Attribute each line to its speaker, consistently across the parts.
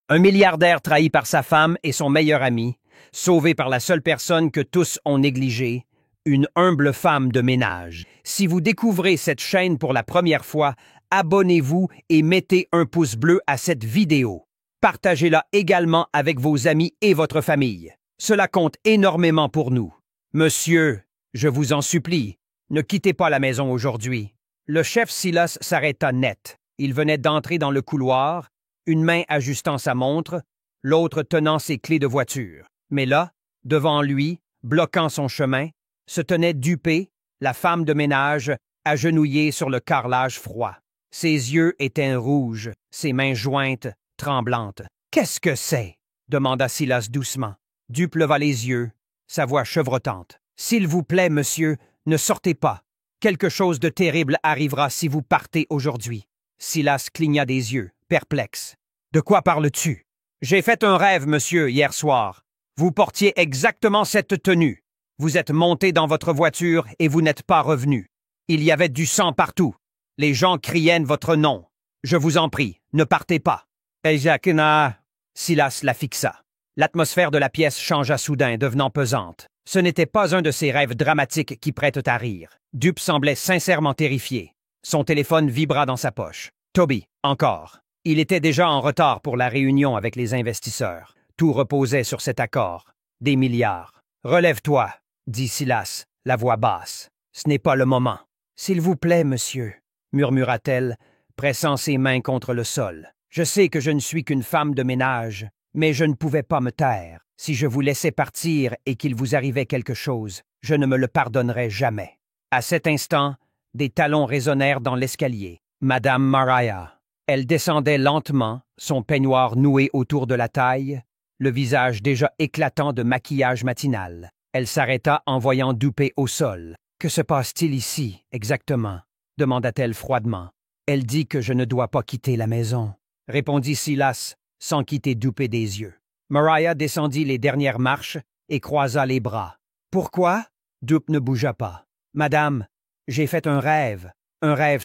Speaker 1: Un milliardaire trahi par sa femme et son meilleur ami, sauvé par la seule personne que tous ont négligée, une humble femme de ménage. Si vous découvrez cette chaîne pour la première fois, abonnez-vous et mettez un pouce bleu à cette vidéo. Partagez-la également avec vos amis et votre famille. Cela compte énormément pour nous. Monsieur, je vous en supplie, ne quittez pas la maison aujourd'hui. Le chef Silas s'arrêta net. Il venait d'entrer dans le couloir, une main ajustant sa montre, l'autre tenant ses clés de voiture. Mais là, devant lui, bloquant son chemin, se tenait Dupé, la femme de ménage, agenouillée sur le carrelage froid. Ses yeux étaient rouges, ses mains jointes, tremblantes. « Qu'est-ce que c'est » demanda Silas doucement. Dupe leva les yeux, sa voix chevrotante. « S'il vous plaît, monsieur, ne sortez pas. Quelque chose de terrible arrivera si vous partez aujourd'hui. » Silas cligna des yeux, perplexe. « De quoi parles-tu? »« J'ai fait un rêve, monsieur, hier soir. Vous portiez exactement cette tenue. Vous êtes monté dans votre voiture et vous n'êtes pas revenu. Il y avait du sang partout. Les gens criaient votre nom. Je vous en prie, ne partez pas. » Silas la fixa. L'atmosphère de la pièce changea soudain, devenant pesante. Ce n'était pas un de ces rêves dramatiques qui prêtent à rire. Dupe semblait sincèrement terrifié. Son téléphone vibra dans sa poche. Toby, encore. Il était déjà en retard pour la réunion avec les investisseurs. Tout reposait sur cet accord. Des milliards. « Relève-toi, » dit Silas, la voix basse. « Ce n'est pas le moment. »« S'il vous plaît, monsieur, » murmura-t-elle, pressant ses mains contre le sol. « Je sais que je ne suis qu'une femme de ménage, mais je ne pouvais pas me taire. Si je vous laissais partir et qu'il vous arrivait quelque chose, je ne me le pardonnerais jamais. » À cet instant, des talons résonnèrent dans l'escalier. Madame Mariah. Elle descendait lentement, son peignoir noué autour de la taille, le visage déjà éclatant de maquillage matinal. Elle s'arrêta en voyant Dupé au sol. « Que se passe-t-il ici, exactement » demanda-t-elle froidement. « Elle dit que je ne dois pas quitter la maison » répondit Silas, sans quitter Dupé des yeux. Mariah descendit les dernières marches et croisa les bras. « Pourquoi » Dupe ne bougea pas. « Madame, j'ai fait un rêve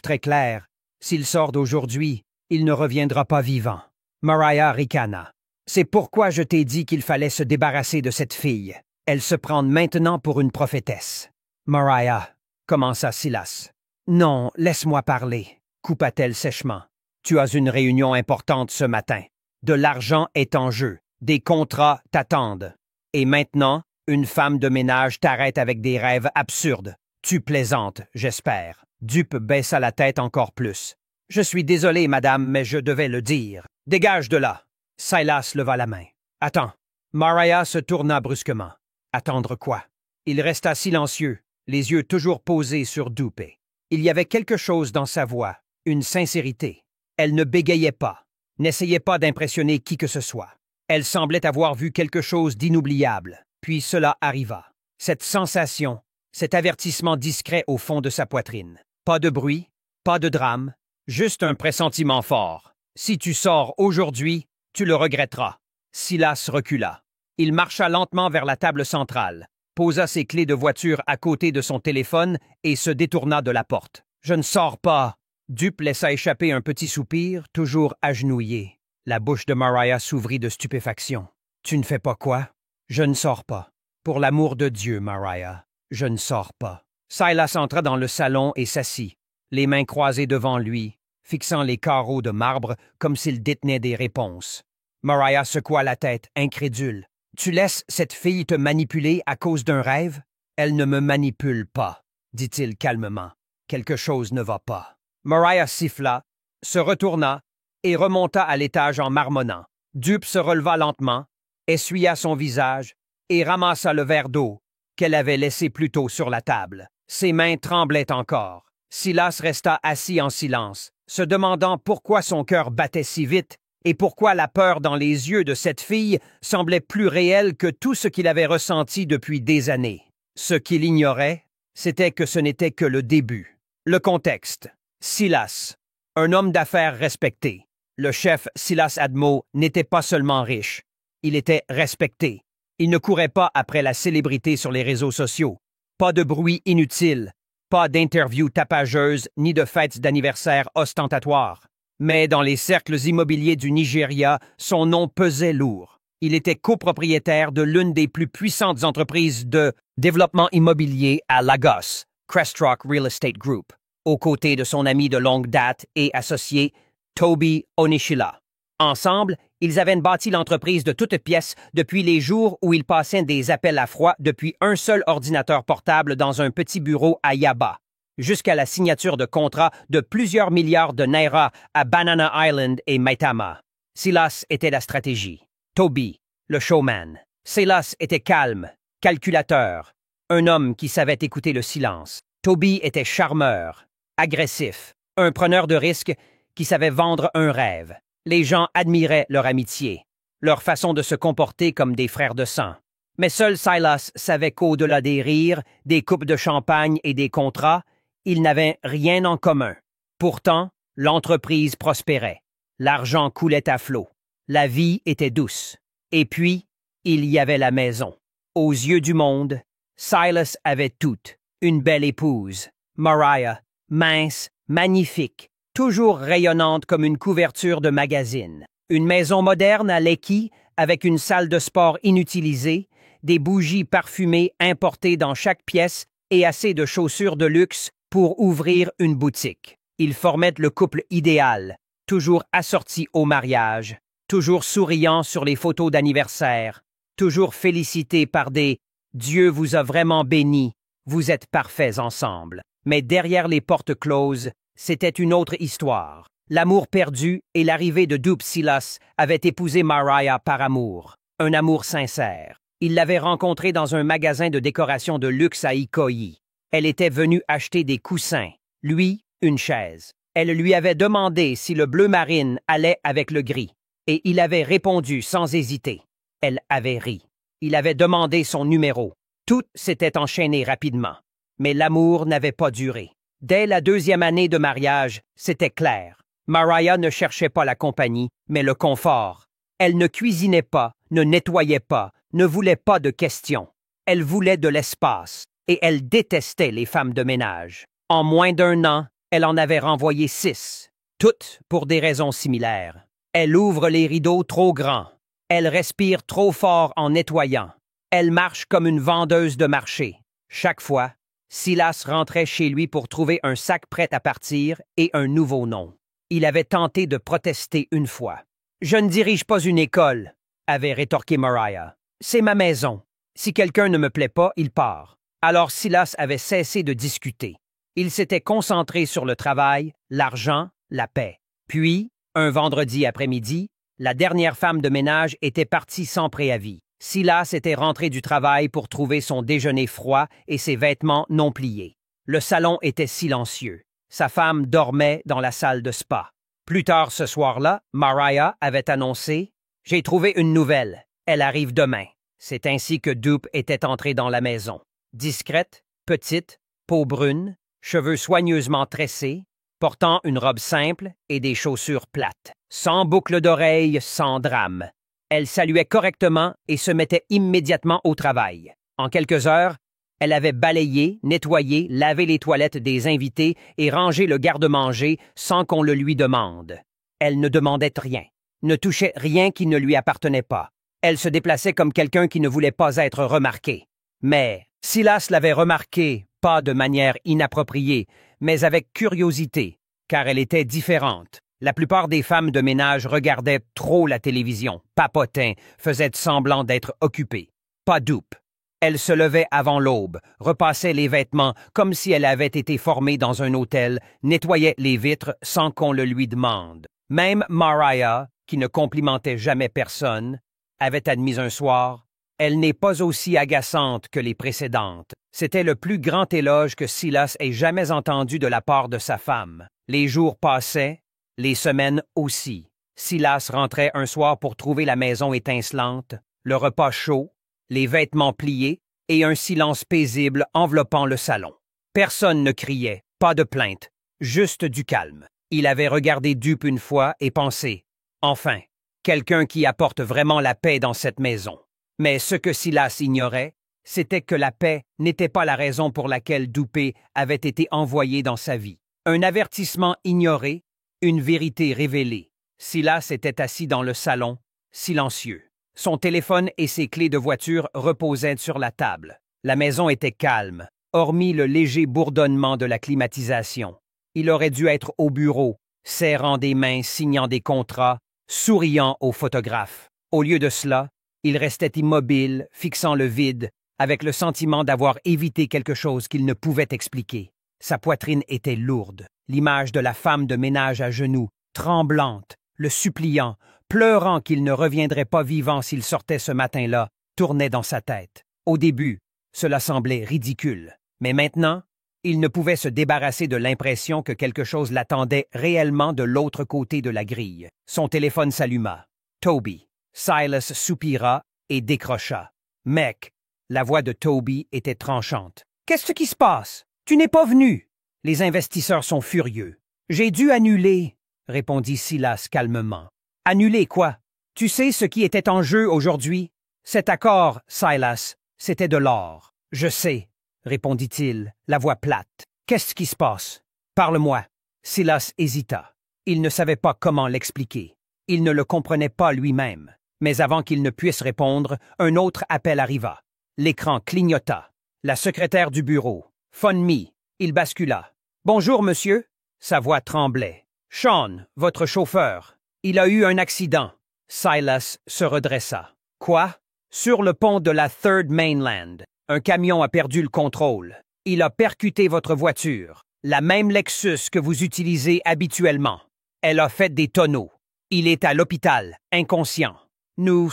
Speaker 1: très clair. S'il sort d'aujourd'hui, il ne reviendra pas vivant. » Mariah ricana. « C'est pourquoi je t'ai dit qu'il fallait se débarrasser de cette fille. Elle se prend maintenant pour une prophétesse. »« Mariah, » commença Silas. « Non, laisse-moi parler, » coupa-t-elle sèchement. « Tu as une réunion importante ce matin. De l'argent est en jeu. Des contrats t'attendent. Et maintenant, une femme de ménage t'arrête avec des rêves absurdes. Tu plaisantes, j'espère. » Dupe baissa la tête encore plus. « Je suis désolé, madame, mais je devais le dire. Dégage de là. » Silas leva la main. « Attends. » Mariah se tourna brusquement. « Attendre quoi? » Il resta silencieux, les yeux toujours posés sur Dupé. Il y avait quelque chose dans sa voix, une sincérité. Elle ne bégayait pas, n'essayait pas d'impressionner qui que ce soit. Elle semblait avoir vu quelque chose d'inoubliable. Puis cela arriva. Cette sensation, cet avertissement discret au fond de sa poitrine. Pas de bruit, pas de drame, juste un pressentiment fort. Si tu sors aujourd'hui, tu le regretteras. Silas recula. Il marcha lentement vers la table centrale, posa ses clés de voiture à côté de son téléphone et se détourna de la porte. « Je ne sors pas !» Dupe laissa échapper un petit soupir, toujours agenouillé. La bouche de Mariah s'ouvrit de stupéfaction. « Tu ne fais pas quoi? »« Je ne sors pas. Pour l'amour de Dieu, Mariah, je ne sors pas. » Silas entra dans le salon et s'assit, les mains croisées devant lui, fixant les carreaux de marbre comme s'il détenait des réponses. Mariah secoua la tête, incrédule. « Tu laisses cette fille te manipuler à cause d'un rêve? »« Elle ne me manipule pas, » dit-il calmement. « Quelque chose ne va pas. » Mariah siffla, se retourna et remonta à l'étage en marmonnant. Dupe se releva lentement, essuya son visage et ramassa le verre d'eau qu'elle avait laissé plus tôt sur la table. Ses mains tremblaient encore. Silas resta assis en silence, se demandant pourquoi son cœur battait si vite et pourquoi la peur dans les yeux de cette fille semblait plus réelle que tout ce qu'il avait ressenti depuis des années. Ce qu'il ignorait, c'était que ce n'était que le début. Le contexte. Silas, un homme d'affaires respecté. Le chef Silas Admo n'était pas seulement riche, il était respecté. Il ne courait pas après la célébrité sur les réseaux sociaux. Pas de bruit inutile, pas d'interviews tapageuses ni de fêtes d'anniversaire ostentatoires. Mais dans les cercles immobiliers du Nigeria, son nom pesait lourd. Il était copropriétaire de l'une des plus puissantes entreprises de développement immobilier à Lagos, Crestrock Real Estate Group, aux côtés de son ami de longue date et associé Toby Onishila. Ensemble, ils avaient bâti l'entreprise de toutes pièces depuis les jours où ils passaient des appels à froid depuis un seul ordinateur portable dans un petit bureau à Yaba, jusqu'à la signature de contrats de plusieurs milliards de naira à Banana Island et Maitama. Silas était la stratégie. Toby, le showman. Silas était calme, calculateur, un homme qui savait écouter le silence. Toby était charmeur, agressif, un preneur de risques qui savait vendre un rêve. Les gens admiraient leur amitié, leur façon de se comporter comme des frères de sang. Mais seul Silas savait qu'au-delà des rires, des coupes de champagne et des contrats, ils n'avaient rien en commun. Pourtant, l'entreprise prospérait. L'argent coulait à flot. La vie était douce. Et puis, il y avait la maison. Aux yeux du monde, Silas avait tout. Une belle épouse, Mariah, mince, magnifique, toujours rayonnante comme une couverture de magazine. Une maison moderne à Lekki, avec une salle de sport inutilisée, des bougies parfumées importées dans chaque pièce et assez de chaussures de luxe pour ouvrir une boutique. Ils formaient le couple idéal, toujours assorti au mariage, toujours souriant sur les photos d'anniversaire, toujours félicité par des « Dieu vous a vraiment béni, vous êtes parfaits ensemble ». Mais derrière les portes closes, c'était une autre histoire. L'amour perdu et l'arrivée de Dupe Silas avaient épousé Mariah par amour, un amour sincère. Il l'avait rencontrée dans un magasin de décoration de luxe à Ikoyi. Elle était venue acheter des coussins, lui, une chaise. Elle lui avait demandé si le bleu marine allait avec le gris. Et il avait répondu sans hésiter. Elle avait ri. Il avait demandé son numéro. Tout s'était enchaîné rapidement. Mais l'amour n'avait pas duré. Dès la 2e année de mariage, c'était clair. Mariah ne cherchait pas la compagnie, mais le confort. Elle ne cuisinait pas, ne nettoyait pas, ne voulait pas de questions. Elle voulait de l'espace. Et elle détestait les femmes de ménage. En moins d'1 an, elle en avait renvoyé 6. Toutes pour des raisons similaires. Elle ouvre les rideaux trop grands. Elle respire trop fort en nettoyant. Elle marche comme une vendeuse de marché. Chaque fois, Silas rentrait chez lui pour trouver un sac prêt à partir et un nouveau nom. Il avait tenté de protester une fois. « Je ne dirige pas une école », avait rétorqué Mariah. « C'est ma maison. Si quelqu'un ne me plaît pas, il part. » Alors Silas avait cessé de discuter. Il s'était concentré sur le travail, l'argent, la paix. Puis, un vendredi après-midi, la dernière femme de ménage était partie sans préavis. Silas était rentré du travail pour trouver son déjeuner froid et ses vêtements non pliés. Le salon était silencieux. Sa femme dormait dans la salle de spa. Plus tard ce soir-là, Mariah avait annoncé « J'ai trouvé une nouvelle. Elle arrive demain. » C'est ainsi que Dupe était entré dans la maison. Discrète, petite, peau brune, cheveux soigneusement tressés, portant une robe simple et des chaussures plates. Sans boucles d'oreilles, sans drame. Elle saluait correctement et se mettait immédiatement au travail. En quelques heures, elle avait balayé, nettoyé, lavé les toilettes des invités et rangé le garde-manger sans qu'on le lui demande. Elle ne demandait rien, ne touchait rien qui ne lui appartenait pas. Elle se déplaçait comme quelqu'un qui ne voulait pas être remarqué. Mais Silas l'avait remarqué, pas de manière inappropriée, mais avec curiosité, car elle était différente. La plupart des femmes de ménage regardaient trop la télévision, papotaient, faisaient semblant d'être occupées. Pas Dupe. Elle se levait avant l'aube, repassait les vêtements comme si elle avait été formée dans un hôtel, nettoyait les vitres sans qu'on le lui demande. Même Mariah, qui ne complimentait jamais personne, avait admis un soir « Elle n'est pas aussi agaçante que les précédentes ». C'était le plus grand éloge que Silas ait jamais entendu de la part de sa femme. Les jours passaient, les semaines aussi. Silas rentrait un soir pour trouver la maison étincelante, le repas chaud, les vêtements pliés et un silence paisible enveloppant le salon. Personne ne criait, pas de plainte, juste du calme. Il avait regardé Dupe une fois et pensé « Enfin, quelqu'un qui apporte vraiment la paix dans cette maison. » Mais ce que Silas ignorait, c'était que la paix n'était pas la raison pour laquelle Dupe avait été envoyé dans sa vie. Un avertissement ignoré, Une vérité révélée. Silas était assis dans le salon, silencieux. Son téléphone et ses clés de voiture reposaient sur la table. La maison était calme, hormis le léger bourdonnement de la climatisation. Il aurait dû être au bureau, serrant des mains, signant des contrats, souriant aux photographes. Au lieu de cela, il restait immobile, fixant le vide, avec le sentiment d'avoir évité quelque chose qu'il ne pouvait expliquer. Sa poitrine était lourde. L'image de la femme de ménage à genoux, tremblante, le suppliant, pleurant qu'il ne reviendrait pas vivant s'il sortait ce matin-là, tournait dans sa tête. Au début, cela semblait ridicule. Mais maintenant, il ne pouvait se débarrasser de l'impression que quelque chose l'attendait réellement de l'autre côté de la grille. Son téléphone s'alluma. Toby. Silas soupira et décrocha. « Mec !» La voix de Toby était tranchante. « Qu'est-ce qui se passe? Tu n'es pas venu! » Les investisseurs sont furieux. « J'ai dû annuler, » répondit Silas calmement. « Annuler quoi? Tu sais ce qui était en jeu aujourd'hui? Cet accord, Silas, c'était de l'or. »« Je sais, » répondit-il, la voix plate. « Qu'est-ce qui se passe? Parle-moi. » Silas hésita. Il ne savait pas comment l'expliquer. Il ne le comprenait pas lui-même. Mais avant qu'il ne puisse répondre, un autre appel arriva. L'écran clignota. La secrétaire du bureau. « Phone me. » Il bascula. « Bonjour, monsieur. » Sa voix tremblait. « Sean, votre chauffeur. Il a eu un accident. » Silas se redressa. « Quoi? » « Sur le pont de la Third Mainland. Un camion a perdu le contrôle. Il a percuté votre voiture, la même Lexus que vous utilisez habituellement. Elle a fait des tonneaux. Il est à l'hôpital, inconscient. Nous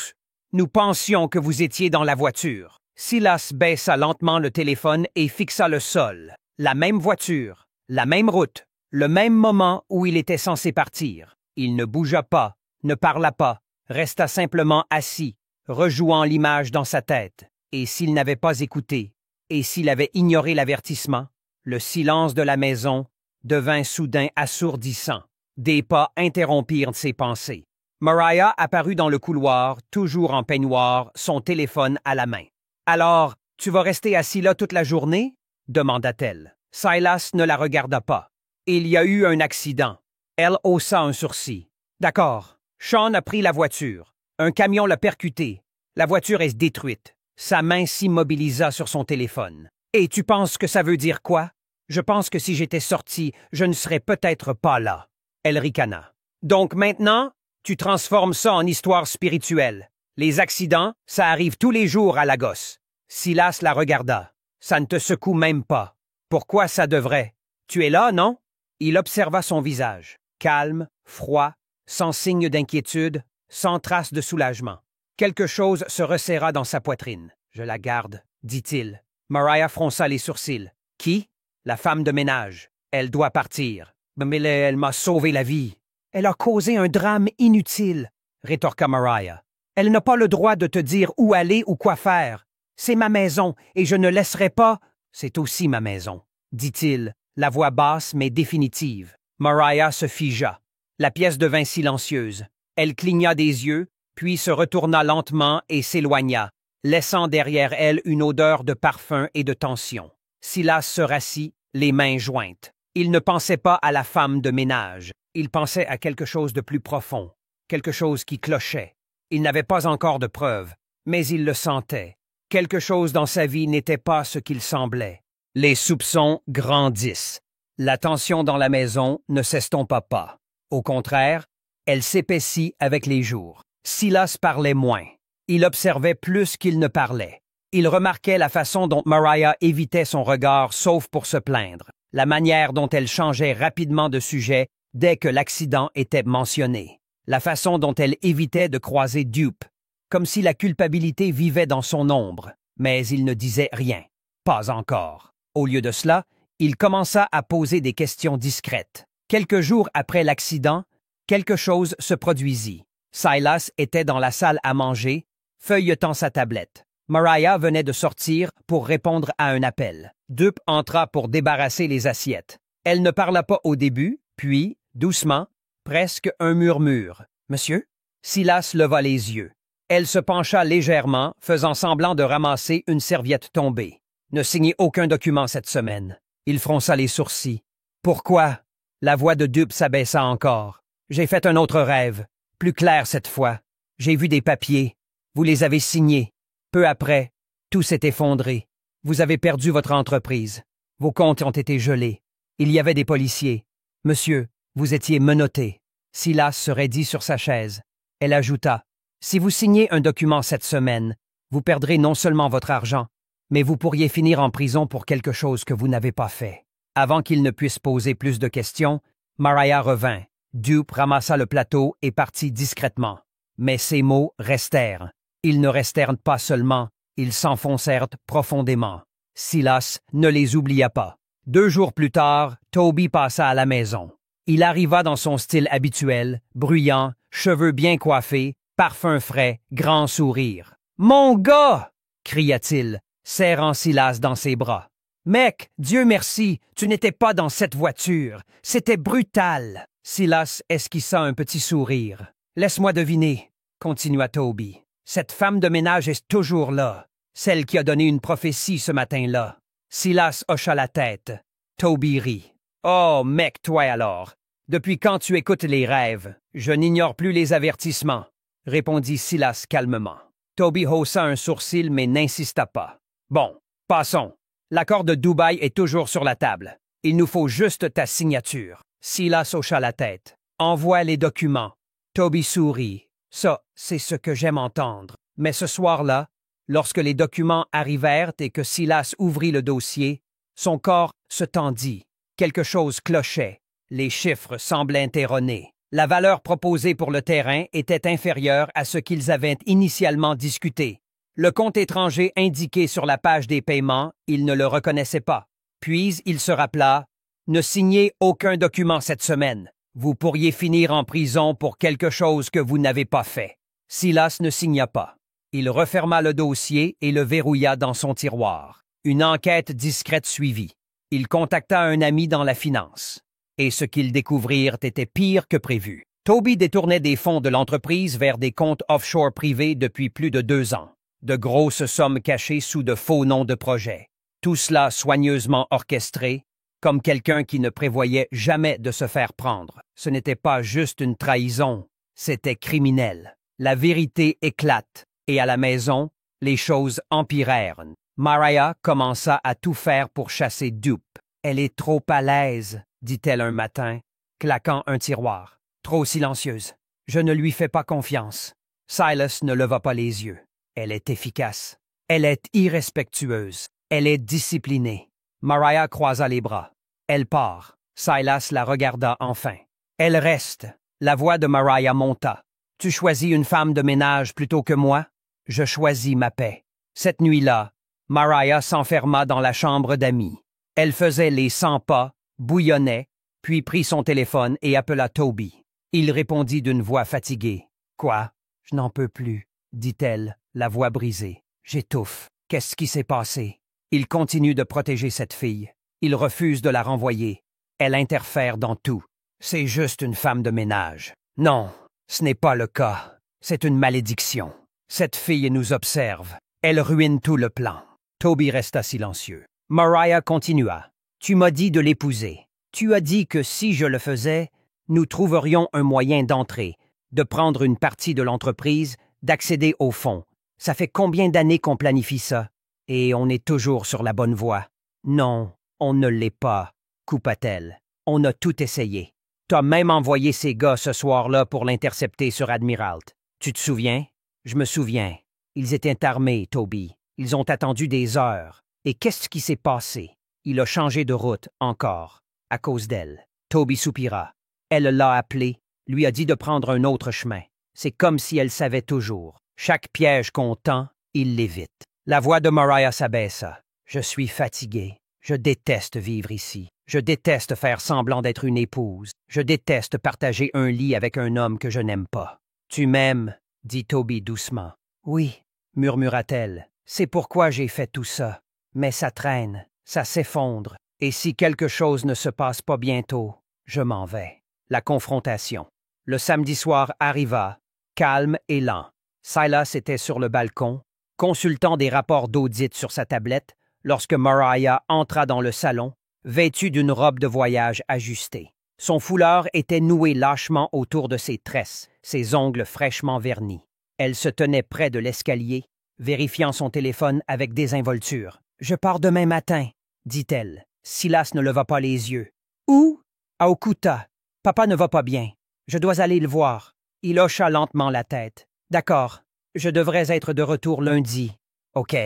Speaker 1: pensions que vous étiez dans la voiture. » Silas baissa lentement le téléphone et fixa le sol. La même voiture, la même route, le même moment où il était censé partir. Il ne bougea pas, ne parla pas, resta simplement assis, rejouant l'image dans sa tête. Et s'il n'avait pas écouté, et s'il avait ignoré l'avertissement, le silence de la maison devint soudain assourdissant. Des pas interrompirent ses pensées. Mariah apparut dans le couloir, toujours en peignoir, son téléphone à la main. « Alors, tu vas rester assis là toute la journée? » demanda-t-elle. Silas ne la regarda pas. « Il y a eu un accident. » Elle haussa un sourcil. « D'accord. Sean a pris la voiture. Un camion l'a percuté. La voiture est détruite. » Sa main s'immobilisa sur son téléphone. « Et tu penses que ça veut dire quoi? Je pense que si j'étais sorti, je ne serais peut-être pas là. » Elle ricana. « Donc maintenant, tu transformes ça en histoire spirituelle. Les accidents, ça arrive tous les jours à Lagos. » Silas la regarda. « Ça ne te secoue même pas. Pourquoi ça devrait? Tu es là, non? » Il observa son visage. Calme, froid, sans signe d'inquiétude, sans trace de soulagement. Quelque chose se resserra dans sa poitrine. « Je la garde, » dit-il. Mariah fronça les sourcils. « Qui? » « La femme de ménage. Elle doit partir. »« Mais elle m'a sauvé la vie. »« Elle a causé un drame inutile, » rétorqua Mariah. « Elle n'a pas le droit de te dire où aller ou quoi faire. C'est ma maison et je ne laisserai pas... »« C'est aussi ma maison, » dit-il, la voix basse mais définitive. Mariah se figea. La pièce devint silencieuse. Elle cligna des yeux, puis se retourna lentement et s'éloigna, laissant derrière elle une odeur de parfum et de tension. Silas se rassit, les mains jointes. Il ne pensait pas à la femme de ménage. Il pensait à quelque chose de plus profond, quelque chose qui clochait. Il n'avait pas encore de preuves, mais il le sentait. Quelque chose dans sa vie n'était pas ce qu'il semblait. Les soupçons grandissent. La tension dans la maison ne s'estompa pas. Au contraire, elle s'épaissit avec les jours. Silas parlait moins. Il observait plus qu'il ne parlait. Il remarquait la façon dont Mariah évitait son regard sauf pour se plaindre, la manière dont elle changeait rapidement de sujet dès que l'accident était mentionné, la façon dont elle évitait de croiser Dupe, comme si la culpabilité vivait dans son ombre, mais il ne disait rien. Pas encore. Au lieu de cela, il commença à poser des questions discrètes. Quelques jours après l'accident, quelque chose se produisit. Silas était dans la salle à manger, feuilletant sa tablette. Mariah venait de sortir pour répondre à un appel. Dupe entra pour débarrasser les assiettes. Elle ne parla pas au début, puis, doucement, presque un murmure. « Monsieur? » Silas leva les yeux. Elle se pencha légèrement, faisant semblant de ramasser une serviette tombée. « Ne signez aucun document cette semaine. » Il fronça les sourcils. « Pourquoi? » La voix de Dupe s'abaissa encore. J'ai fait un autre rêve, plus clair cette fois. J'ai vu des papiers. Vous les avez signés. Peu après, tout s'est effondré. Vous avez perdu votre entreprise. Vos comptes ont été gelés. Il y avait des policiers. Monsieur, vous étiez menotté. Silas se raidit sur sa chaise. Elle ajouta, « Si vous signez un document cette semaine, vous perdrez non seulement votre argent, mais vous pourriez finir en prison pour quelque chose que vous n'avez pas fait. » Avant qu'il ne puisse poser plus de questions, Mariah revint. Dupe ramassa le plateau et partit discrètement. Mais ces mots restèrent. Ils ne restèrent pas seulement, ils s'enfoncèrent profondément. Silas ne les oublia pas. 2 jours plus tard, Toby passa à la maison. Il arriva dans son style habituel, bruyant, cheveux bien coiffés, parfum frais, grand sourire. « Mon gars! » cria-t-il, serrant Silas dans ses bras. « Mec, Dieu merci, tu n'étais pas dans cette voiture. C'était brutal. » Silas esquissa un petit sourire. « Laisse-moi deviner, » continua Toby. « Cette femme de ménage est toujours là, celle qui a donné une prophétie ce matin-là. » Silas hocha la tête. Toby rit. « Oh, mec, toi alors. Depuis quand tu écoutes les rêves? Je n'ignore plus les avertissements, » répondit Silas calmement. Toby haussa un sourcil mais n'insista pas. « Bon, passons. L'accord de Dubaï est toujours sur la table. Il nous faut juste ta signature. » Silas hocha la tête. « Envoie les documents. » Toby sourit. « Ça, c'est ce que j'aime entendre. » Mais ce soir-là, lorsque les documents arrivèrent et que Silas ouvrit le dossier, son corps se tendit. Quelque chose clochait. Les chiffres semblaient erronés. La valeur proposée pour le terrain était inférieure à ce qu'ils avaient initialement discuté. Le compte étranger indiqué sur la page des paiements, il ne le reconnaissait pas. Puis il se rappela « Ne signez aucun document cette semaine. Vous pourriez finir en prison pour quelque chose que vous n'avez pas fait. » Silas ne signa pas. Il referma le dossier et le verrouilla dans son tiroir. Une enquête discrète suivit. Il contacta un ami dans la finance. Et ce qu'ils découvrirent était pire que prévu. Toby détournait des fonds de l'entreprise vers des comptes offshore privés depuis plus de 2 ans. De grosses sommes cachées sous de faux noms de projets. Tout cela soigneusement orchestré, comme quelqu'un qui ne prévoyait jamais de se faire prendre. Ce n'était pas juste une trahison, c'était criminel. La vérité éclate, et à la maison, les choses empirèrent. Mariah commença à tout faire pour chasser Dupe. « Elle est trop à l'aise, » dit-elle un matin, claquant un tiroir. « Trop silencieuse. Je ne lui fais pas confiance. » Silas ne leva pas les yeux. « Elle est efficace. Elle est irrespectueuse. Elle est disciplinée. » Mariah croisa les bras. « Elle part. » Silas la regarda enfin. « Elle reste. » La voix de Mariah monta. « Tu choisis une femme de ménage plutôt que moi? Je choisis ma paix. » Cette nuit-là, Mariah s'enferma dans la chambre d'amis. Elle faisait les 100 pas, bouillonnait, puis prit son téléphone et appela Toby. Il répondit d'une voix fatiguée. « Quoi? Je n'en peux plus, » dit-elle, la voix brisée. « J'étouffe. Qu'est-ce qui s'est passé? » Il continue de protéger cette fille. Il refuse de la renvoyer. Elle interfère dans tout. C'est juste une femme de ménage. Non, ce n'est pas le cas. C'est une malédiction. Cette fille nous observe. Elle ruine tout le plan. Toby resta silencieux. Mariah continua. « Tu m'as dit de l'épouser. Tu as dit que si je le faisais, nous trouverions un moyen d'entrer, de prendre une partie de l'entreprise, d'accéder au fonds. Ça fait combien d'années qu'on planifie ça? Et on est toujours sur la bonne voie. »« Non, on ne l'est pas, » coupa-t-elle. « On a tout essayé. T'as même envoyé ces gars ce soir-là pour l'intercepter sur Admiralt. Tu te souviens? » « Je me souviens. Ils étaient armés, Toby. Ils ont attendu des heures. Et qu'est-ce qui s'est passé? Il a changé de route, encore, à cause d'elle. » Toby soupira. Elle l'a appelé, lui a dit de prendre un autre chemin. C'est comme si elle savait toujours. Chaque piège qu'on tend, il l'évite. La voix de Mariah s'abaissa. « Je suis fatigué. Je déteste vivre ici. Je déteste faire semblant d'être une épouse. Je déteste partager un lit avec un homme que je n'aime pas. »« Tu m'aimes ?» dit Toby doucement. « Oui, » murmura-t-elle. « C'est pourquoi j'ai fait tout ça. Mais ça traîne, ça s'effondre. Et si quelque chose ne se passe pas bientôt, je m'en vais. » La confrontation. Le samedi soir arriva, calme et lent. Silas était sur le balcon, consultant des rapports d'audit sur sa tablette, lorsque Mariah entra dans le salon, vêtue d'une robe de voyage ajustée. Son foulard était noué lâchement autour de ses tresses, ses ongles fraîchement vernis. Elle se tenait près de l'escalier, vérifiant son téléphone avec désinvolture. « Je pars demain matin, » dit-elle. Silas ne leva pas les yeux. « Où? »« À Okuta. Papa ne va pas bien. Je dois aller le voir. » Il hocha lentement la tête. « D'accord. Je devrais être de retour lundi. » « OK. »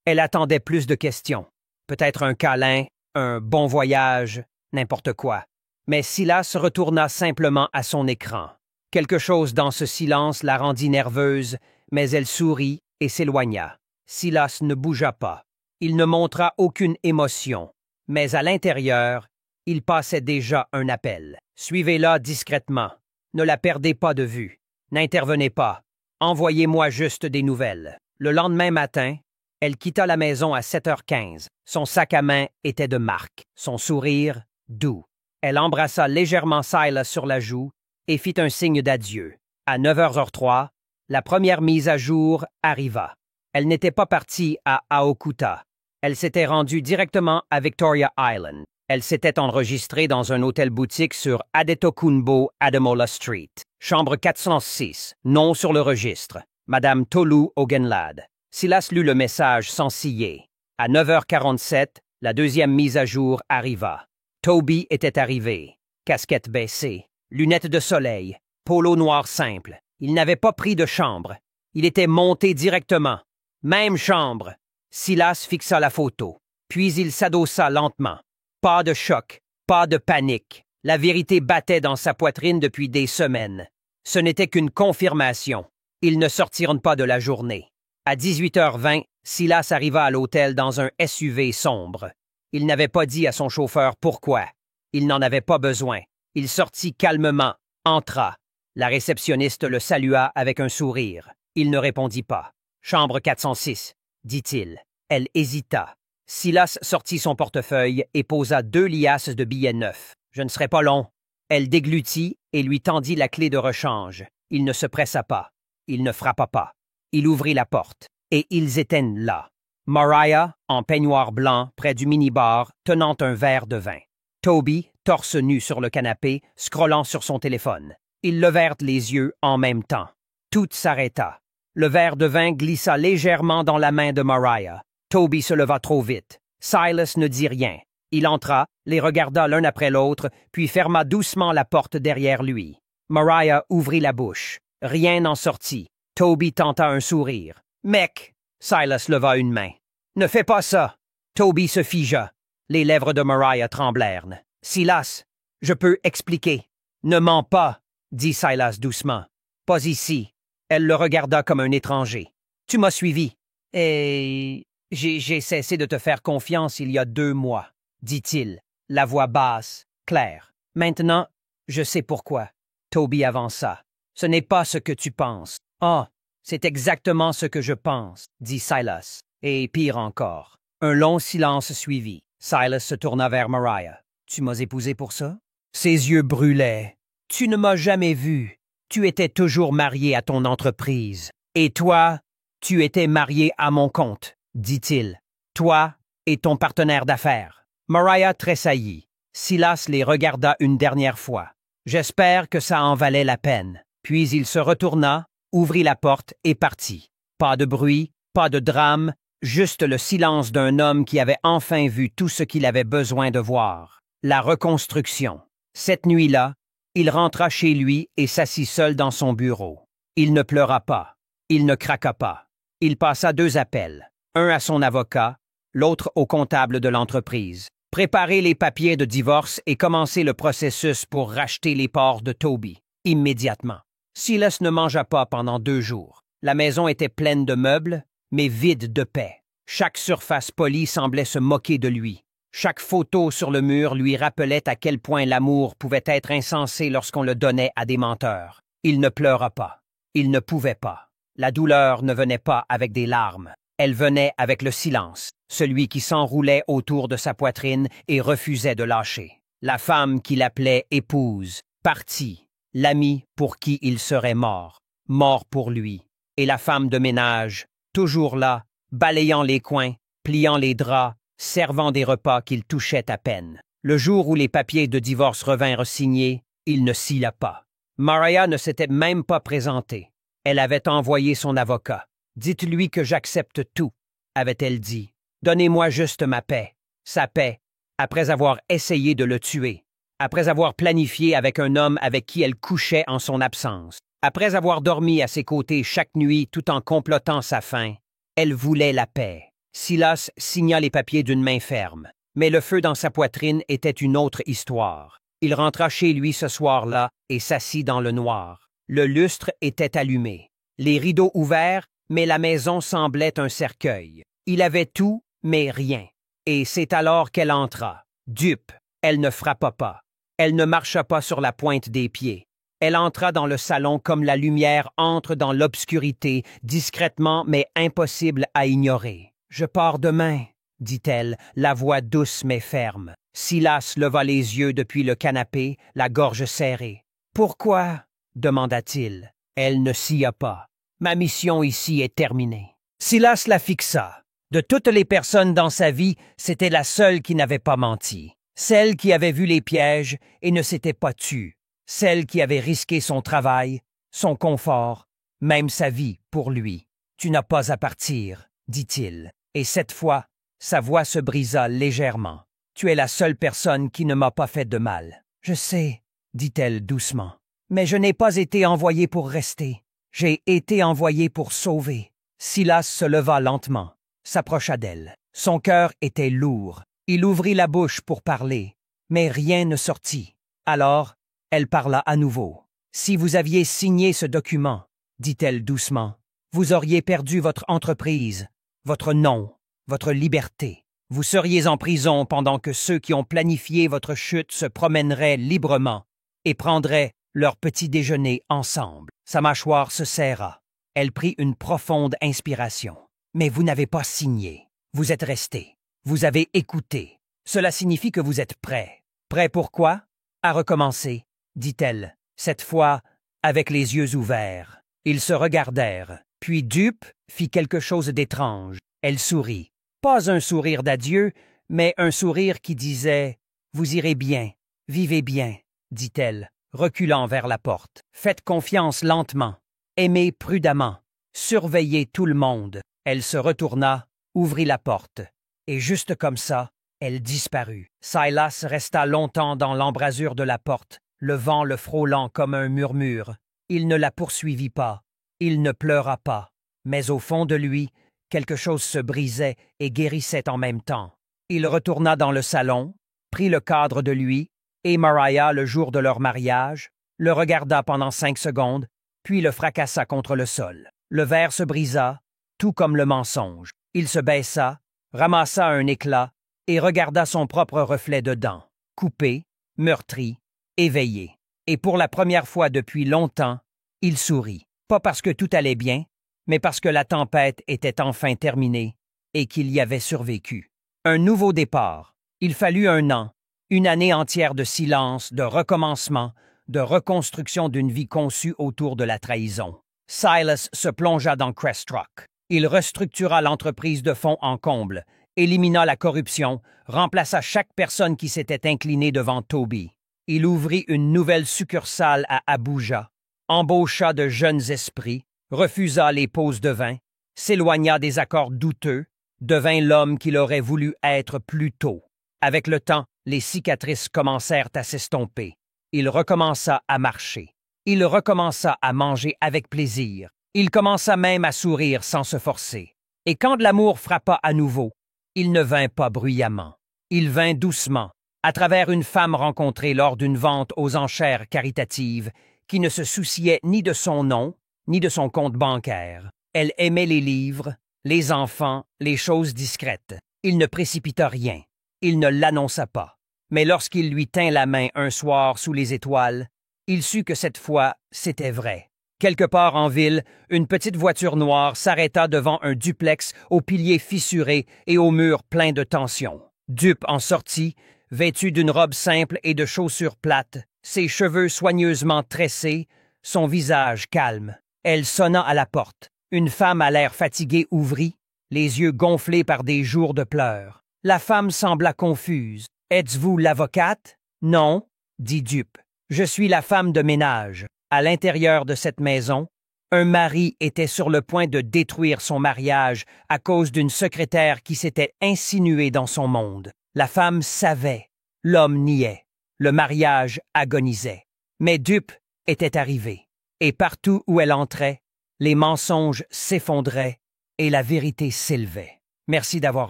Speaker 1: Elle attendait plus de questions. Peut-être un câlin, un bon voyage, n'importe quoi. Mais Silas retourna simplement à son écran. Quelque chose dans ce silence la rendit nerveuse, mais elle sourit et s'éloigna. Silas ne bougea pas. Il ne montra aucune émotion, mais à l'intérieur, il passait déjà un appel. Suivez-la discrètement. Ne la perdez pas de vue. N'intervenez pas. Envoyez-moi juste des nouvelles. Le lendemain matin, elle quitta la maison à 7h15. Son sac à main était de marque, son sourire doux. Elle embrassa légèrement Silas sur la joue et fit un signe d'adieu. À 9h03, la première mise à jour arriva. Elle n'était pas partie à Aokuta. Elle s'était rendue directement à Victoria Island. Elle s'était enregistrée dans un hôtel-boutique sur Adetokunbo, Ademola Street. Chambre 406, nom sur le registre. Madame Tolu Ogenlad. Silas lut le message sans ciller. À 9h47, la deuxième mise à jour arriva. Toby était arrivé. Casquette baissée, lunettes de soleil, polo noir simple. Il n'avait pas pris de chambre. Il était monté directement. Même chambre. Silas fixa la photo. Puis il s'adossa lentement. Pas de choc, pas de panique. La vérité battait dans sa poitrine depuis des semaines. Ce n'était qu'une confirmation. Ils ne sortiront pas de la journée. À 18h20, Silas arriva à l'hôtel dans un SUV sombre. Il n'avait pas dit à son chauffeur pourquoi. Il n'en avait pas besoin. Il sortit calmement, entra. La réceptionniste le salua avec un sourire. Il ne répondit pas. « Chambre 406, » dit-il. Elle hésita. Silas sortit son portefeuille et posa 2 liasses de billets neufs. « Je ne serai pas long. » Elle déglutit et lui tendit la clé de rechange. Il ne se pressa pas. Il ne frappa pas. Il ouvrit la porte. Et ils étaient là. Mariah, en peignoir blanc, près du minibar, tenant un verre de vin. Toby, torse nu sur le canapé, scrollant sur son téléphone. Ils levèrent les yeux en même temps. Tout s'arrêta. Le verre de vin glissa légèrement dans la main de Mariah. Toby se leva trop vite. Silas ne dit rien. Il entra, les regarda l'un après l'autre, puis ferma doucement la porte derrière lui. Mariah ouvrit la bouche. Rien n'en sortit. Toby tenta un sourire. « Mec! » Silas leva une main. « Ne fais pas ça! » Toby se figea. Les lèvres de Mariah tremblèrent. « Silas, je peux expliquer. »« Ne mens pas, » dit Silas doucement. « Pas ici. » Elle le regarda comme un étranger. « Tu m'as suivi. »« Et j'ai cessé de te faire confiance il y a 2 mois, » dit-il, la voix basse, claire. « Maintenant, je sais pourquoi. » Toby avança. « Ce n'est pas ce que tu penses. »« Ah, c'est exactement ce que je pense, » dit Silas. Et pire encore. Un long silence suivit. Silas se tourna vers Mariah. « Tu m'as épousé pour ça? » Ses yeux brûlaient. « Tu ne m'as jamais vu. Tu étais toujours marié à ton entreprise. Et toi, tu étais marié à mon compte, » dit-il. « Toi et ton partenaire d'affaires. » Mariah tressaillit. Silas les regarda une dernière fois. « J'espère que ça en valait la peine. » Puis il se retourna, ouvrit la porte et partit. Pas de bruit, pas de drame, juste le silence d'un homme qui avait enfin vu tout ce qu'il avait besoin de voir. La reconstruction. Cette nuit-là, il rentra chez lui et s'assit seul dans son bureau. Il ne pleura pas. Il ne craqua pas. Il passa 2 appels. Un à son avocat, l'autre au comptable de l'entreprise. Préparer les papiers de divorce et commencer le processus pour racheter les parts de Toby, immédiatement. Silas ne mangea pas pendant 2 jours. La maison était pleine de meubles, mais vide de paix. Chaque surface polie semblait se moquer de lui. Chaque photo sur le mur lui rappelait à quel point l'amour pouvait être insensé lorsqu'on le donnait à des menteurs. Il ne pleura pas. Il ne pouvait pas. La douleur ne venait pas avec des larmes. Elle venait avec le silence, celui qui s'enroulait autour de sa poitrine et refusait de lâcher. La femme qu'il appelait épouse, partie. L'ami pour qui il serait mort, mort pour lui, et la femme de ménage, toujours là, balayant les coins, pliant les draps, servant des repas qu'il touchait à peine. Le jour où les papiers de divorce revinrent signés, il ne scia pas. Mariah ne s'était même pas présentée. Elle avait envoyé son avocat. « Dites-lui que j'accepte tout », avait-elle dit. « Donnez-moi juste ma paix. » Sa paix, après avoir essayé de le tuer, après avoir planifié avec un homme avec qui elle couchait en son absence, après avoir dormi à ses côtés chaque nuit tout en complotant sa fin, elle voulait la paix. Silas signa les papiers d'une main ferme, mais le feu dans sa poitrine était une autre histoire. Il rentra chez lui ce soir-là et s'assit dans le noir. Le lustre était allumé, les rideaux ouverts, mais la maison semblait un cercueil. Il avait tout, mais rien. Et c'est alors qu'elle entra. Dupe, elle ne frappa pas. Elle ne marcha pas sur la pointe des pieds. Elle entra dans le salon comme la lumière entre dans l'obscurité, discrètement mais impossible à ignorer. « Je pars demain », dit-elle, la voix douce mais ferme. Silas leva les yeux depuis le canapé, la gorge serrée. « Pourquoi ?» demanda-t-il. Elle ne scia pas. « Ma mission ici est terminée. » Silas la fixa. De toutes les personnes dans sa vie, c'était la seule qui n'avait pas menti. Celle qui avait vu les pièges et ne s'était pas tue. Celle qui avait risqué son travail, son confort, même sa vie pour lui. « Tu n'as pas à partir, » dit-il. Et cette fois, sa voix se brisa légèrement. « Tu es la seule personne qui ne m'a pas fait de mal. »« Je sais, » dit-elle doucement. « Mais je n'ai pas été envoyé pour rester. J'ai été envoyé pour sauver. » Silas se leva lentement, s'approcha d'elle. Son cœur était lourd. Il ouvrit la bouche pour parler, mais rien ne sortit. Alors, elle parla à nouveau. « Si vous aviez signé ce document, » dit-elle doucement, « vous auriez perdu votre entreprise, votre nom, votre liberté. Vous seriez en prison pendant que ceux qui ont planifié votre chute se promèneraient librement et prendraient leur petit déjeuner ensemble. » Sa mâchoire se serra. Elle prit une profonde inspiration. « Mais vous n'avez pas signé. Vous êtes resté. Vous avez écouté. Cela signifie que vous êtes prêt. Prêt pour quoi? À recommencer, dit-elle, cette fois avec les yeux ouverts. Ils se regardèrent. Puis Dupe fit quelque chose d'étrange. Elle sourit. Pas un sourire d'adieu, mais un sourire qui disait « Vous irez bien, vivez bien », dit-elle, reculant vers la porte. « Faites confiance lentement, aimez prudemment, surveillez tout le monde. » Elle se retourna, ouvrit la porte, et juste comme ça, elle disparut. Silas resta longtemps dans l'embrasure de la porte, le vent le frôlant comme un murmure. Il ne la poursuivit pas, il ne pleura pas, mais au fond de lui, quelque chose se brisait et guérissait en même temps. Il retourna dans le salon, prit le cadre de lui, et Mariah, le jour de leur mariage, le regarda pendant 5 secondes, puis le fracassa contre le sol. Le verre se brisa, tout comme le mensonge. Il se baissa, ramassa un éclat et regarda son propre reflet dedans, coupé, meurtri, éveillé. Et pour la première fois depuis longtemps, il sourit. Pas parce que tout allait bien, mais parce que la tempête était enfin terminée et qu'il y avait survécu. Un nouveau départ. Il fallut 1 an, une année entière de silence, de recommencement, de reconstruction d'une vie conçue autour de la trahison. Silas se plongea dans Crestrock. Il restructura l'entreprise de fond en comble, élimina la corruption, remplaça chaque personne qui s'était inclinée devant Toby. Il ouvrit une nouvelle succursale à Abuja, embaucha de jeunes esprits, refusa les pauses de vin, s'éloigna des accords douteux, devint l'homme qu'il aurait voulu être plus tôt. Avec le temps, les cicatrices commencèrent à s'estomper. Il recommença à marcher. Il recommença à manger avec plaisir. Il commença même à sourire sans se forcer. Et quand de l'amour frappa à nouveau, il ne vint pas bruyamment. Il vint doucement, à travers une femme rencontrée lors d'une vente aux enchères caritatives qui ne se souciait ni de son nom, ni de son compte bancaire. Elle aimait les livres, les enfants, les choses discrètes. Il ne précipita rien. Il ne l'annonça pas. Mais lorsqu'il lui tint la main un soir sous les étoiles, il sut que cette fois, c'était vrai. Quelque part en ville, une petite voiture noire s'arrêta devant un duplex aux piliers fissurés et aux murs pleins de tension. Dupe en sortit, vêtu d'une robe simple et de chaussures plates, ses cheveux soigneusement tressés, son visage calme. Elle sonna à la porte. Une femme à l'air fatigué ouvrit, les yeux gonflés par des jours de pleurs. La femme sembla confuse. Êtes-vous l'avocate? Non, dit Dupe. Je suis la femme de ménage. À l'intérieur de cette maison, un mari était sur le point de détruire son mariage à cause d'une secrétaire qui s'était insinuée dans son monde. La femme savait, l'homme niait, le mariage agonisait. Mais Dupe était arrivée, et partout où elle entrait, les mensonges s'effondraient et la vérité s'élevait. Merci d'avoir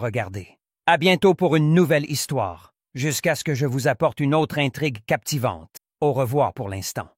Speaker 1: regardé. À bientôt pour une nouvelle histoire, jusqu'à ce que je vous apporte une autre intrigue captivante. Au revoir pour l'instant.